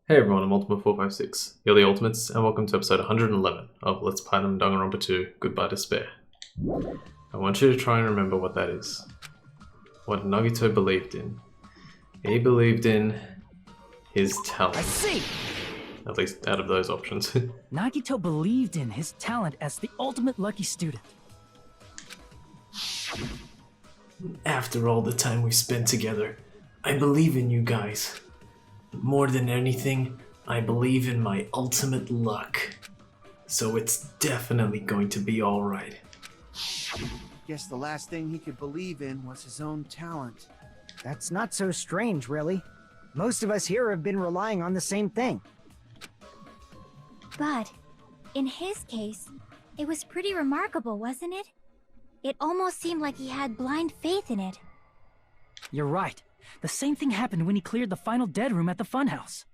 Hey everyone, I'm Ultimate456. You're the Ultimates, and welcome to episode 111 of Let's Platinum Danganronpa 2 Goodbye Despair. I want you to try and remember what that is. What Nagito believed in. He believed in his talent. I see! At least out of those options. Nagito believed in his talent as the ultimate lucky student. After all the time we spent together, I believe in you guys. More than anything, I believe in my ultimate luck. So it's definitely going to be alright. Guess the last thing he could believe in was his own talent. That's not so strange, really. Most of us here have been relying on the same thing. But, in his case, it was pretty remarkable, wasn't it? It almost seemed like he had blind faith in it. You're right. The same thing happened when he cleared the final dead room at the funhouse.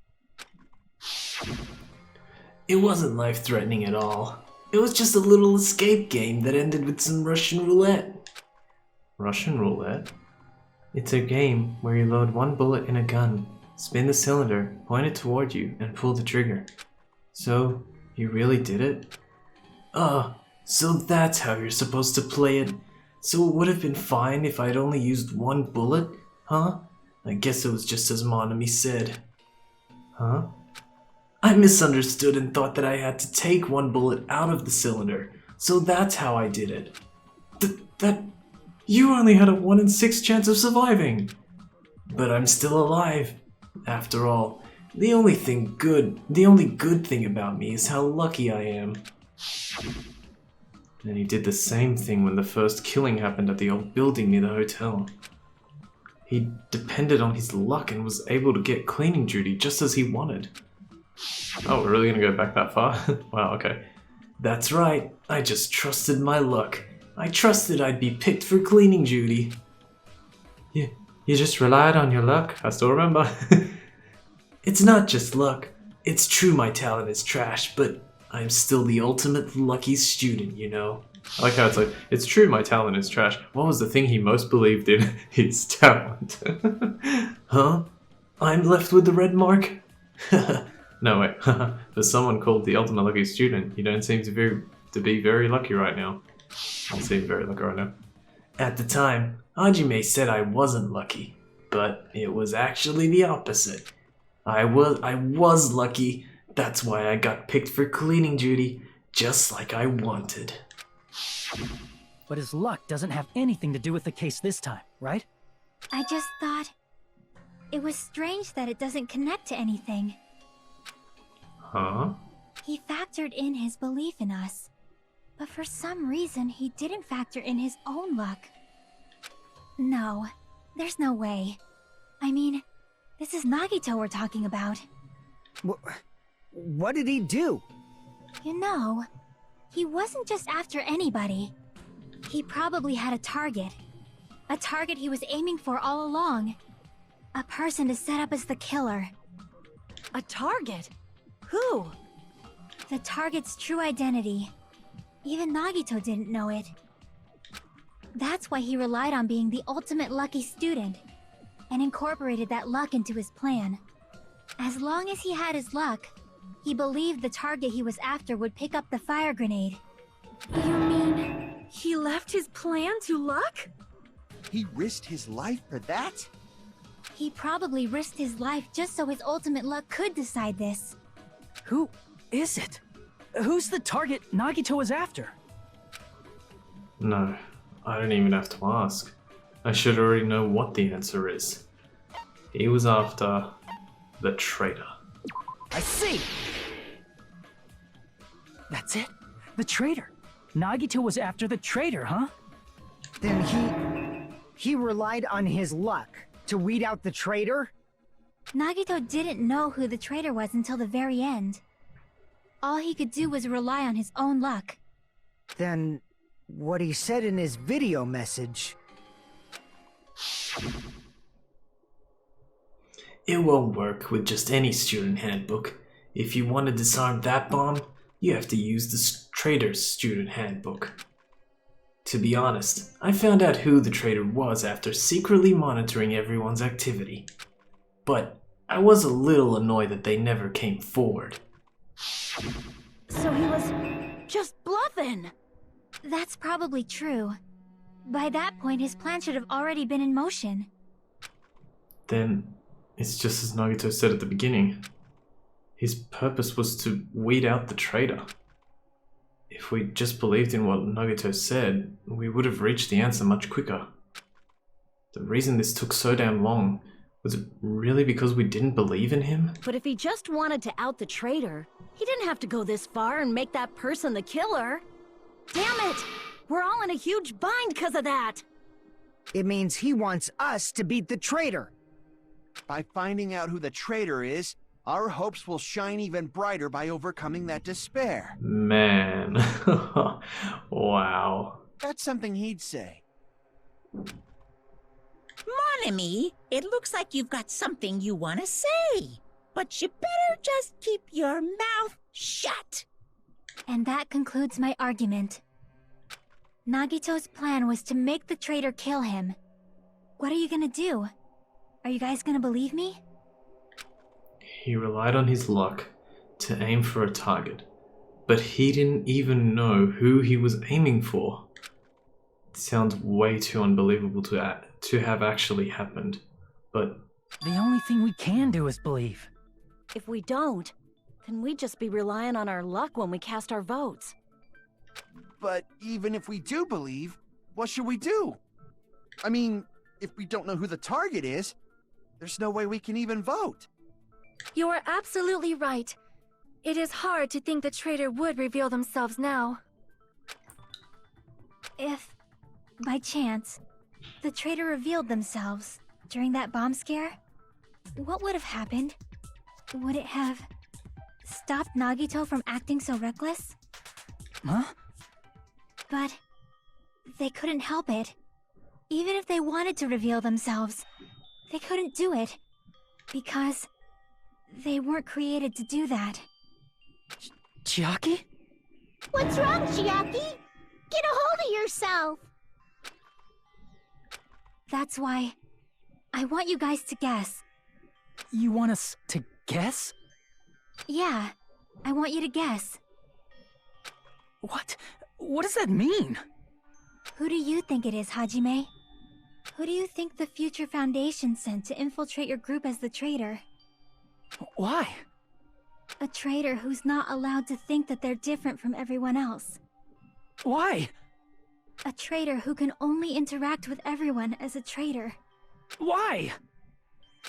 It wasn't life-threatening at all. It was just a little escape game that ended with some Russian roulette. Russian roulette? It's a game where you load one bullet in a gun, spin the cylinder, point it toward you, and pull the trigger. So, you really did it? So that's how you're supposed to play it. So it would have been fine if I'd only used one bullet? Huh? I guess it was just as Monami said. Huh? I misunderstood and thought that I had to take one bullet out of the cylinder. So that's how I did it. You only had a 1 in 6 chance of surviving! But I'm still alive. After all, the only good thing about me is how lucky I am. And he did the same thing when the first killing happened at the old building near the hotel. He depended on his luck and was able to get cleaning duty just as he wanted. Oh, we're really gonna go back that far? Wow, okay. That's right, I just trusted my luck. I trusted I'd be picked for cleaning duty. You just relied on your luck, I still remember. It's not just luck. It's true my talent is trash, but I'm still the ultimate lucky student, you know? I like how it's like, it's true my talent is trash. What was the thing he most believed in? His talent. Huh? I'm left with the red mark? No, wait. For someone called the ultimate lucky student, you don't seem to be very lucky right now. I seem very lucky right now. At the time, Hajime said I wasn't lucky, but it was actually the opposite. I was lucky. That's why I got picked for cleaning duty, just like I wanted. But his luck doesn't have anything to do with the case this time, right? I just thought... it was strange that it doesn't connect to anything. Huh? He factored in his belief in us. But for some reason, he didn't factor in his own luck. No, there's no way. I mean, this is Nagito we're talking about. What did he do? You know, he wasn't just after anybody. He probably had a target. A target he was aiming for all along. A person to set up as the killer. A target? Who? The target's true identity. Even Nagito didn't know it. That's why he relied on being the ultimate lucky student, and incorporated that luck into his plan. As long as he had his luck, he believed the target he was after would pick up the fire grenade. You mean he left his plan to luck? He risked his life for that? He probably risked his life just so his ultimate luck could decide this. Who is it? Who's the target Nagito was after? No, I don't even have to ask. I should already know what the answer is. He was after the traitor. I see! That's it? The traitor. Nagito was after the traitor, huh? Then he relied on his luck to weed out the traitor? Nagito didn't know who the traitor was until the very end. All he could do was rely on his own luck. Then what he said in his video message... It won't work with just any student handbook. If you want to disarm that bomb, you have to use the traitor's student handbook. To be honest, I found out who the traitor was after secretly monitoring everyone's activity. But I was a little annoyed that they never came forward. So he was just bluffing. That's probably true. By that point, his plan should have already been in motion. Then it's just as Nagito said at the beginning. His purpose was to weed out the traitor. If we just believed in what Nagito said, we would have reached the answer much quicker. The reason this took so damn long, was it really because we didn't believe in him? But if he just wanted to out the traitor, he didn't have to go this far and make that person the killer. Damn it! We're all in a huge bind because of that! It means he wants us to beat the traitor. By finding out who the traitor is, our hopes will shine even brighter by overcoming that despair. Man. Wow. That's something he'd say. Mon ami, it looks like you've got something you want to say. But you better just keep your mouth shut. And that concludes my argument. Nagito's plan was to make the traitor kill him. What are you gonna do? Are you guys gonna believe me? He relied on his luck to aim for a target, but he didn't even know who he was aiming for. It sounds way too unbelievable to have actually happened, but The only thing we can do is believe. If we don't, then we'd just be relying on our luck when we cast our votes. But even if we do believe, what should we do? I mean, if we don't know who the target is, there's no way we can even vote. You are absolutely right. It is hard to think the traitor would reveal themselves now. If, by chance, the traitor revealed themselves during that bomb scare, what would have happened? Would it have stopped Nagito from acting so reckless? Huh? But they couldn't help it. Even if they wanted to reveal themselves, they couldn't do it. Because they weren't created to do that. Chiaki? What's wrong, Chiaki? Get a hold of yourself! That's why I want you guys to guess. You want us to guess? Yeah, I want you to guess. What? What does that mean? Who do you think it is, Hajime? Who do you think the Future Foundation sent to infiltrate your group as the traitor? Why? A traitor who's not allowed to think that they're different from everyone else. Why? A traitor who can only interact with everyone as a traitor. Why?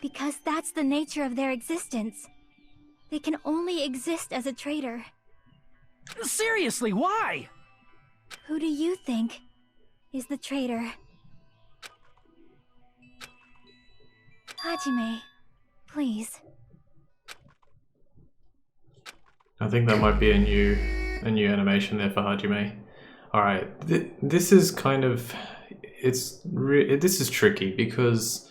Because that's the nature of their existence. They can only exist as a traitor. Seriously, why? Who do you think is the traitor? Hajime, please. I think that might be a new animation there for Hajime. Alright, this is kind of, this is tricky because,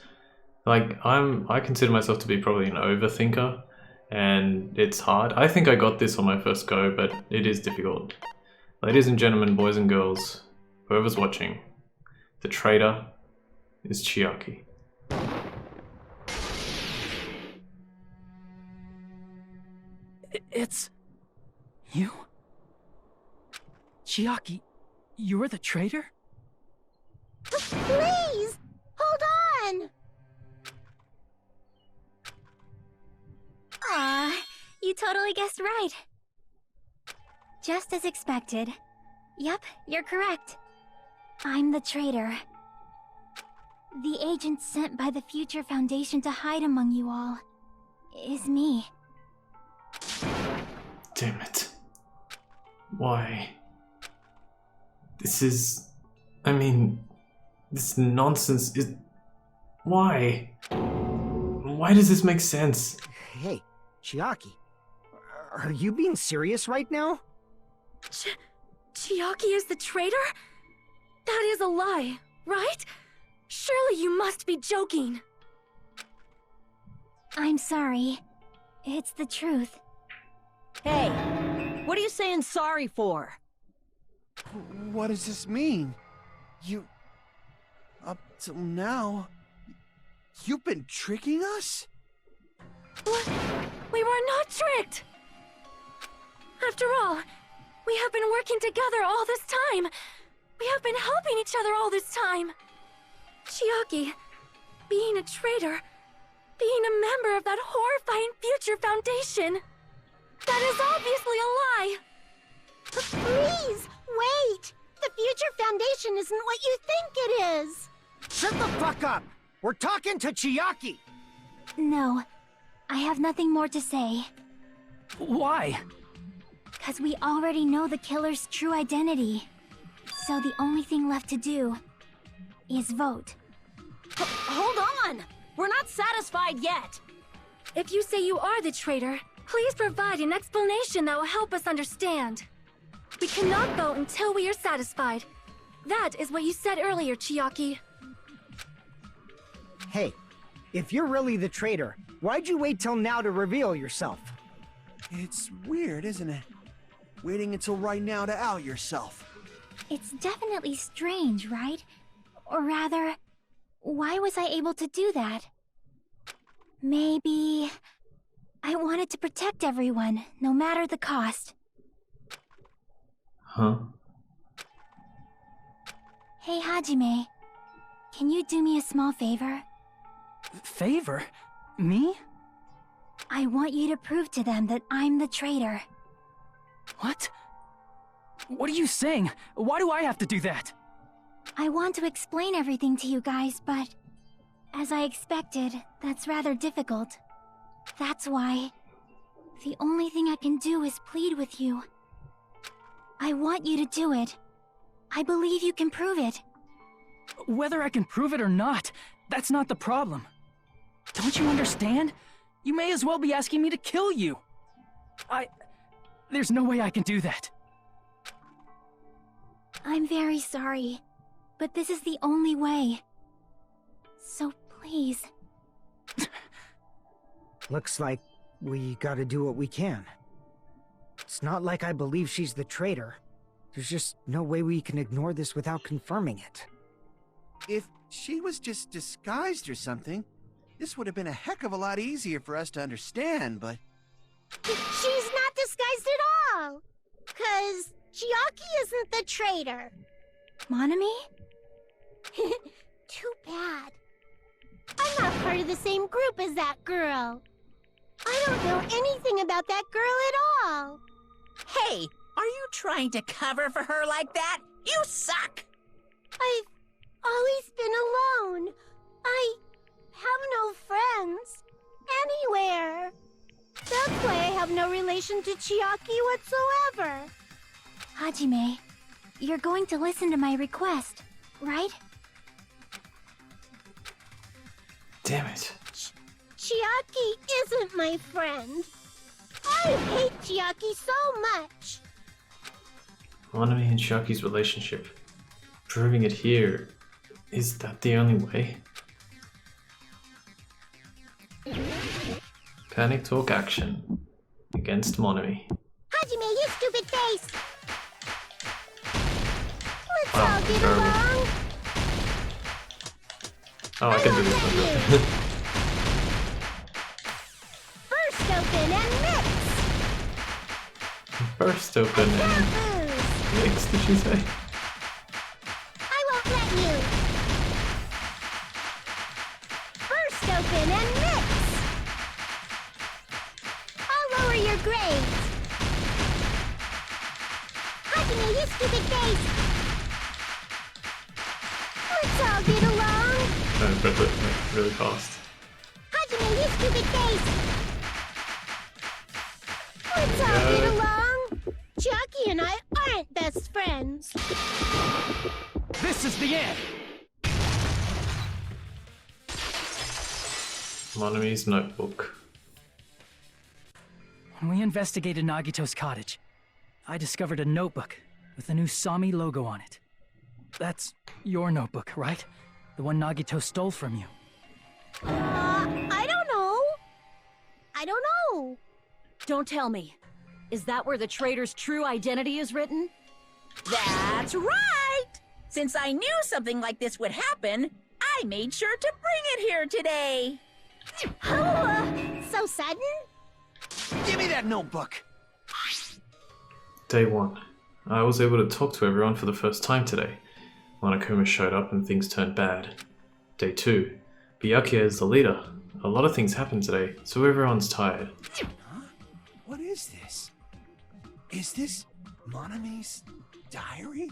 like, I consider myself to be probably an overthinker, and it's hard. I think I got this on my first go, but it is difficult. Ladies and gentlemen, boys and girls, whoever's watching, the traitor is Chiaki. It's... you? Chiaki, you're the traitor? Please! Hold on! Aw, you totally guessed right. Just as expected. Yep, you're correct. I'm the traitor. The agent sent by the Future Foundation to hide among you all is me. Damn it. Why? This is... I mean... this nonsense is... Why? Why does this make sense? Hey, Chiaki, are you being serious right now? Chiaki is the traitor? That is a lie, right? Surely you must be joking. I'm sorry. It's the truth. Hey, what are you saying sorry for? What does this mean? You... Up till now... You've been tricking us? We were not tricked! After all, we have been working together all this time. We have been helping each other all this time. Chiaki, being a traitor, being a member of that horrifying future foundation, that is obviously a lie. Please, wait! The future foundation isn't what you think it is! Shut the fuck up! We're talking to Chiaki! No, I have nothing more to say. Why? Because we already know the killer's true identity. So the only thing left to do is vote. Hold on! We're not satisfied yet! If you say you are the traitor, please provide an explanation that will help us understand. We cannot vote until we are satisfied. That is what you said earlier, Chiaki. Hey, if you're really the traitor, why'd you wait till now to reveal yourself? It's weird, isn't it? Waiting until right now to out yourself. It's definitely strange, right? Or rather, why was I able to do that? Maybe I wanted to protect everyone, no matter the cost. Huh? Hey, Hajime. Can you do me a small favor? Favor? Me? I want you to prove to them that I'm the traitor. What? What are you saying? Why do I have to do that? I want to explain everything to you guys, but as I expected, that's rather difficult. That's why the only thing I can do is plead with you. I want you to do it. I believe you can prove it. Whether I can prove it or not, that's not the problem. Don't you understand? You may as well be asking me to kill you. There's no way I can do that. I'm very sorry, but this is the only way. So please. Looks like we gotta do what we can. It's not like I believe she's the traitor. There's just no way we can ignore this without confirming it. If she was just disguised or something, this would have been a heck of a lot easier for us to understand, but... She's not disguised at all! 'Cause Chiaki isn't the traitor. Monami? Too bad. I'm not part of the same group as that girl. I don't know anything about that girl at all. Hey, are you trying to cover for her like that? You suck! I've always been alone. I have no friends. Anywhere. That's why I have no relation to Chiaki whatsoever. Hajime, you're going to listen to my request, right? Damn it. Chiaki isn't my friend. I hate Chiaki so much. Monami and Shaki's relationship. Proving it here. Is that the only way? Panic talk action. Against Monami. Hajime, you stupid face! Let's Wow, all get terrible. along. Oh, I can do this one. First open and mix. First open and Booze. mix, did she say? I won't let you. First open and mix. I'll lower your grades. Hajime, you stupid face. Let's all get along. Really fast. Hajime, you stupid face. Let's all go. get along. Chucky and I aren't best friends. This is the end! Monami's notebook. When we investigated Nagito's cottage, I discovered a notebook with the new Sami logo on it. That's your notebook, right? The one Nagito stole from you. I don't know. I don't know. Don't tell me. Is that where the traitor's true identity is written? That's right! Since I knew something like this would happen, I made sure to bring it here today. Oh, so so sudden? Give me that notebook! Day 1. I was able to talk to everyone for the first time today. Monokuma showed up and things turned bad. Day 2. Byakuya is the leader. A lot of things happened today, so everyone's tired. Huh? What is this? Is this Monami's diary?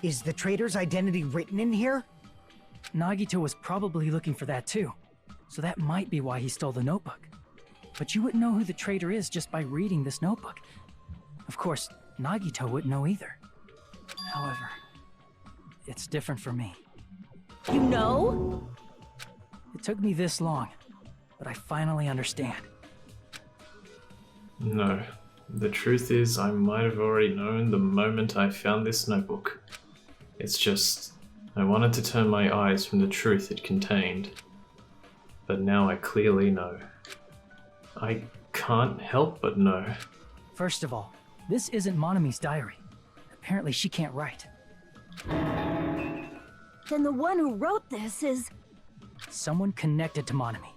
Is the traitor's identity written in here? Nagito was probably looking for that too, so that might be why he stole the notebook. But you wouldn't know who the traitor is just by reading this notebook. Of course, Nagito wouldn't know either. However, it's different for me. You know? It took me this long, but I finally understand. No. The truth is, I might have already known the moment I found this notebook. It's just, I wanted to turn my eyes from the truth it contained. But now I clearly know. I can't help but know. First of all, this isn't Monami's diary. Apparently she can't write. Then the one who wrote this is... Someone connected to Monami.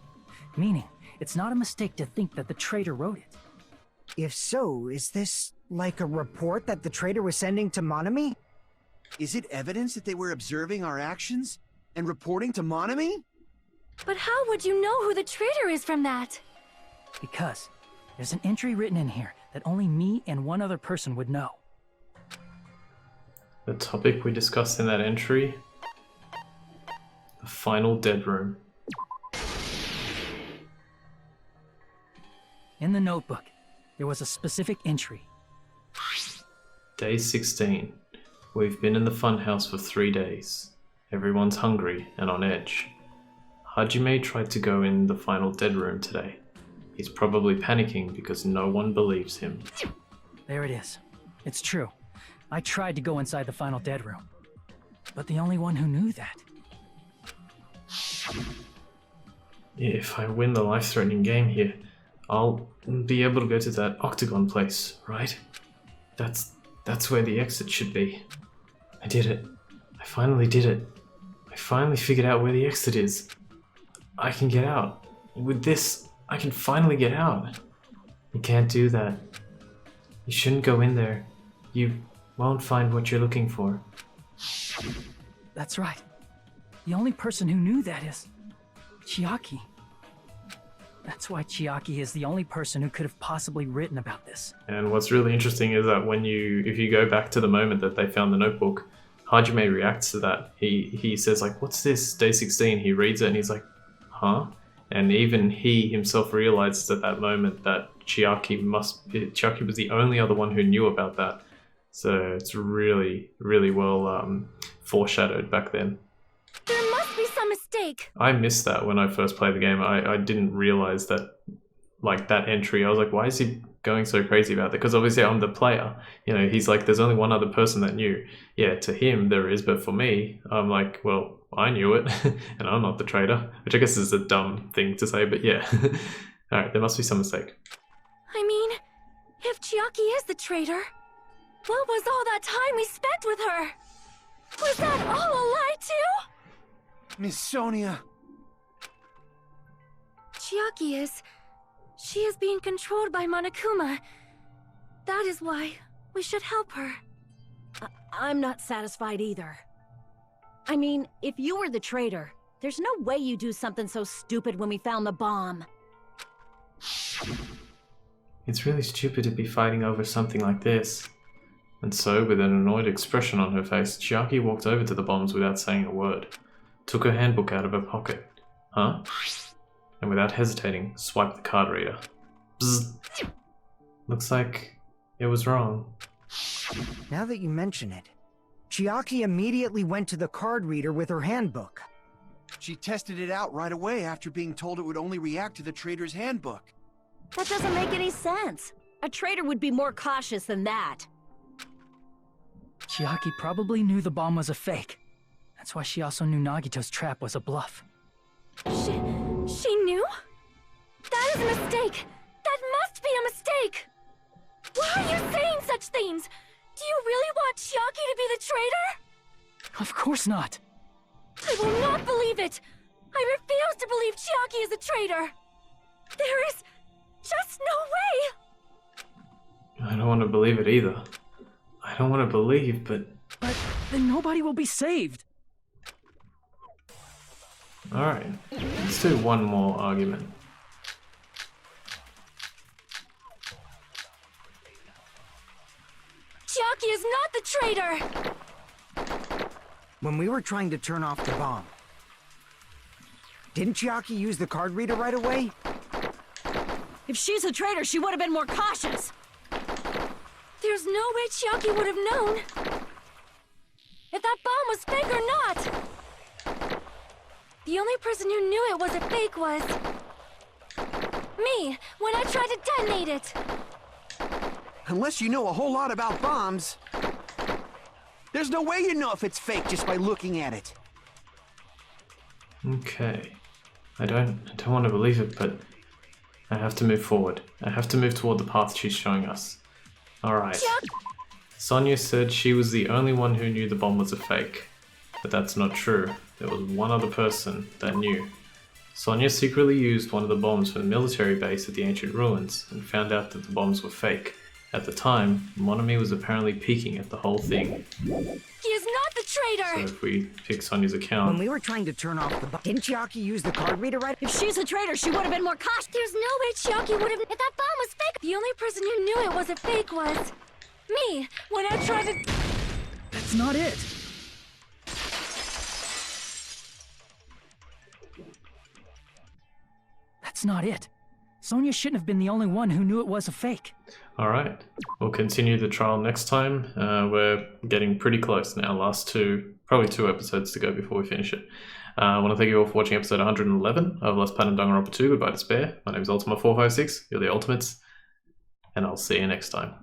Meaning, it's not a mistake to think that the traitor wrote it. If so, is this like a report that the traitor was sending to Monami? Is it evidence that they were observing our actions and reporting to Monami? But how would you know who the traitor is from that? Because there's an entry written in here that only me and one other person would know. The topic we discussed in that entry? The final dead room. In the notebook, there was a specific entry. Day 16. We've been in the funhouse for 3 days. Everyone's hungry and on edge. Hajime tried to go in the final dead room today. He's probably panicking because no one believes him. There it is. It's true. I tried to go inside the final dead room. But the only one who knew that. If I win the life-threatening game here, I'll be able to go to that octagon place, right? That's where the exit should be. I did it. I finally did it. I finally figured out where the exit is. I can get out. With this, I can finally get out. You can't do that. You shouldn't go in there. You won't find what you're looking for. That's right. The only person who knew that is Chiaki. That's why Chiaki is the only person who could have possibly written about this. And what's really interesting is that if you go back to the moment that they found the notebook, Hajime reacts to that. He says like, "What's this? Day 16." He reads it and he's like, "Huh?" And even he himself realizes at that moment that Chiaki was the only other one who knew about that. So it's really, really well foreshadowed back then. There must be some mistake. I missed that when I first played the game. I didn't realize that, like, that entry. I was like, why is he going so crazy about that? Because obviously I'm the player. You know, he's like, there's only one other person that knew. Yeah, to him there is, but for me, I'm like, well, I knew it, and I'm not the traitor. Which I guess is a dumb thing to say, but yeah. Alright, there must be some mistake. I mean, if Chiaki is the traitor, what was all that time we spent with her? Was that all a lie too? Miss Sonia. Chiaki she is being controlled by Monokuma. That is why we should help her. I'm not satisfied either. I mean, if you were the traitor, there's no way you do something so stupid when we found the bomb. It's really stupid to be fighting over something like this. And so, with an annoyed expression on her face, Chiaki walked over to the bombs without saying a word. Took her handbook out of her pocket. Huh? And without hesitating, swiped the card reader. Bzzz. Looks like it was wrong. Now that you mention it, Chiaki immediately went to the card reader with her handbook. She tested it out right away after being told it would only react to the traitor's handbook. That doesn't make any sense. A traitor would be more cautious than that. Chiaki probably knew the bomb was a fake. That's why she also knew Nagito's trap was a bluff. She knew? That is a mistake! That must be a mistake! Why are you saying such things? Do you really want Chiaki to be the traitor? Of course not. I will not believe it! I refuse to believe Chiaki is a traitor! There is just no way! I don't want to believe it either. I don't want to believe, but... But then nobody will be saved. Alright, let's do one more argument. Chiaki is not the traitor! When we were trying to turn off the bomb, didn't Chiaki use the card reader right away? If she's a traitor, she would have been more cautious. There's no way Chiaki would have known if that bomb was fake or not. The only person who knew it was a fake was me, when I tried to detonate it. Unless you know a whole lot about bombs, there's no way you know if it's fake just by looking at it. Okay. I don't want to believe it, but I have to move forward. I have to move toward the path she's showing us. Alright. Sonia said she was the only one who knew the bomb was a fake. But that's not true. There was one other person that knew. Sonia secretly used one of the bombs from the military base at the ancient ruins and found out that the bombs were fake. At the time, Monami was apparently peeking at the whole thing. He is not the traitor! So if we pick Sonia's When account... we were trying to turn off the bomb, didn't Chiaki use the card reader right? If she's a traitor, she would have been more cautious. There's no way Chiaki would have... If that bomb was fake, the only person who knew it was a fake was me, when I tried to... That's not it. That's not it. Sonia shouldn't have been the only one who knew it was a fake. Alright, we'll continue the trial next time. We're getting pretty close now, probably two episodes to go before we finish it. I want to thank you all for watching episode 111 of Let's Play Danganronpa 2 Goodbye Despair. My name is Ultima456, you're the Ultimates, and I'll see you next time.